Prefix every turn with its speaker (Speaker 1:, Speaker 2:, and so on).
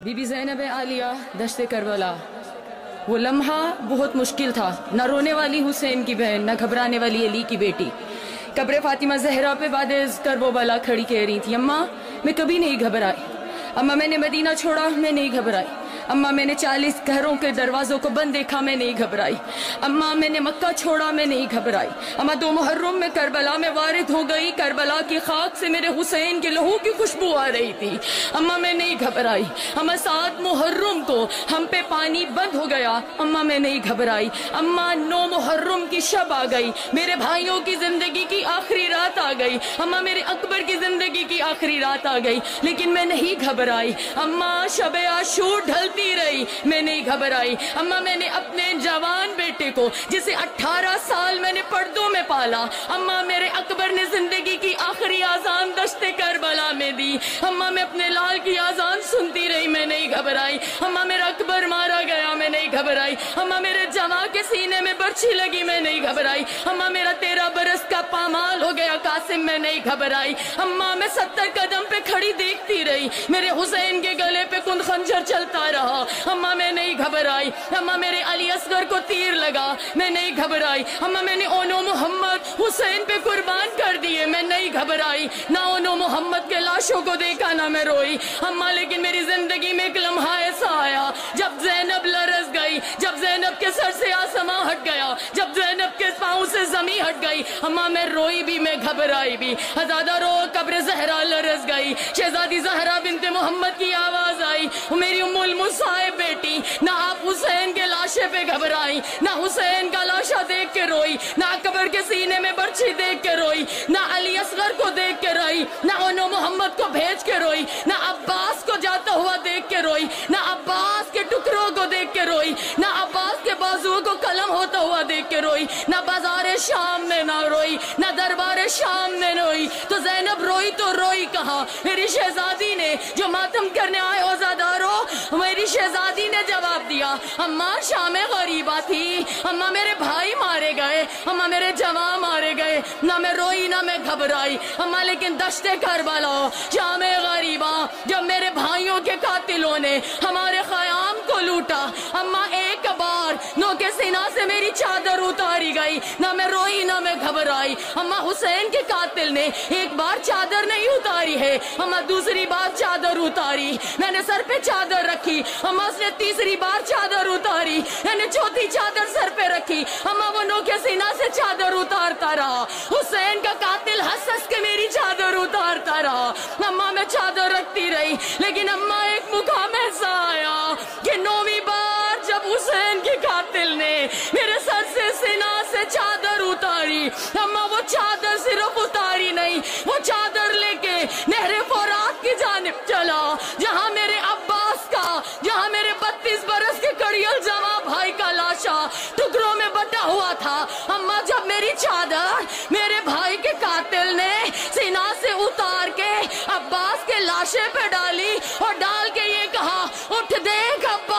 Speaker 1: Be be زینب عالیہ دشت کربلا، وہ لمحہ بہت مشکل تھا۔ نہ رونے والی حسین کی بہن، نہ گھبرانے والی علی کی بیٹی، قبر فاطمہ زہرا پہ بعد کربلا کھڑی کہہ رہی تھی، اماں میں کبھی نہیں گھبرائی، اماں میں نے مدینہ چھوڑا میں نہیں گھبرائی، اماں میں نے 40 گھروں کے دروازوں کو بند دیکھا میں نہیں گھبرائی، اماں میں نے مکہ چھوڑا میں نہیں گھبرائی، اماں 2 محرم میں کربلا میں وارد ہو گئی، کربلا کی خاک سے میرے حسین کے لہو کی خوشبو آ رہی تھی، اماں میں نہیں گھبرائی، اماں 7 محرم کو ہم پہ پانی بند ہو گیا، اماں میں نہیں گھبرائی، اماں 9 محرم کی شب آ گئی، میرے بھائیوں کی زندگی کی آخری رات آ گئی، اماں میرے اکبر کی زندگی کی آخری رات آ گئی، لیکن میں نہیں گھبرائی، اماں شب عاشور ڈھلتی رہی میں نہیں گھبرائی، اماں میں نے اپنے جوان بیٹے کو جسے 18 سال میں نے پردوں میں پالا، اماں میرے اکبر نے زندگی کی آخری آذان دشت کربلا میں دی، اماں میں اپنے لال کی آذان سنتی رہی میں نہیں گھبرائی، اماں میرا اکبر مارا گیا میں نہیں گھبرائی، اماں میرے جواں کے سینے میں برچھی لگی میں نہیں گھبرائی، اماں میرا 13 برس کا پامال ہو گیا قاسم میں نہیں گھبرائی، اماں میں 70 قدم پہ کھڑی دیکھتی رہی میرے حسین کے گلے پہ کن خنجر چلتا رہا، اماں میں نہیں گھبرائی، اماں میرے علی اصغر کو تیر لگا میں نہیں گھبرائی، اماں میں نے اونو محمد حسین پہ قربان کر دیے میں نہیں گھبرائی، نہ اونو محمد کے لاشوں کو دیکھا نہ میں روئی، اماں لیکن میری زندگی میں ایک لمحہ ایسا آیا جب زینب لرز گئی، جب زینب کے سر سے آسماں ہٹ گیا، جب زینب کے پاؤں سے زمین ہٹ گئی، اماں میں روئی بھی میں گھبرائی بھی، ہزادہ رو قبر زہرا لرز گئی، شہزادی زہرا بنت محمد کی آواز آئی، میری ام المصائب بیٹی، نہ آپ حسین کے لاشے پہ گھبرائی، نہ حسین کا لاشا دیکھ کے روئی، نہ اکبر کے سینے میں برچھی دیکھ کے روئی، نہ علی اصغر کو دیکھ کے روئی، نہ اونو محمد کو بھیج کے روئی، نہ عباس کو جاتا ہوا دیکھ کے روئی، نہ عباس کے ٹکڑوں کو دیکھ کے روئی، نہ عباس کے بازوؤں کو قلم ہوتا ہوا دیکھ کے روئی، نہ بازار شام میں نہ روئی، نہ دربار شام میں روئی، تو زینب روئی تو روئی کہاں؟ میری شہزادی نے جو ماتم کرنے آئے عزادارو، میری شہزادی نے جواب دیا، اماں شام غریبہ تھی، اماں میرے بھائی مارے گئے، اماں میرے جوان مارے گئے، نہ میں روئی نہ میں گھبرائی، اماں لیکن دشت کربلا شام غریبہ جب میرے بھائیوں کے قاتلوں نے ہمارے خیام کو لوٹا، اماں ایک بار نو کے سینہ سے میری چادر اتاری گئی، نہ میں روئی نہ میں گھبرائی، اماں حسین کے قاتل نے ایک بار چادر نہیں اتاری ہے، اماں دوسری بار چادر اتاری، میں نے سر پہ چادر رکھی، اماں اس نے تیسری بار چادر اتاری، میں نے چوتھی چادر سر پہ رکھی، اماں وہ نو کے سینہ سے چادر اتارتا رہا، حسین کا قاتل ہنس ہنس کے میری چادر اتارتا رہا، اماں میں چادر رکھتی رہی، لیکن اماں ایک مقام ایسا آیا کہ 9ویں بار جب حسین کے قاتل نے میرے سر سے سینہ سے چادر اتاری، اماں وہ چادر صرف اتاری نہیں، وہ چادر لے کے نہر فرات کی جانب چلا، جہاں میرے عباس کا، جہاں میرے 32 برس کے کڑیل جوان بھائی کا لاشا ٹکڑوں میں بٹا ہوا تھا، اماں جب میری چادر میرے بھائی کے قاتل نے سینہ سے اتار کے عباس کے لاشے پہ ڈالی اور ڈال کے یہ کہا، اٹھ دیکھ عباس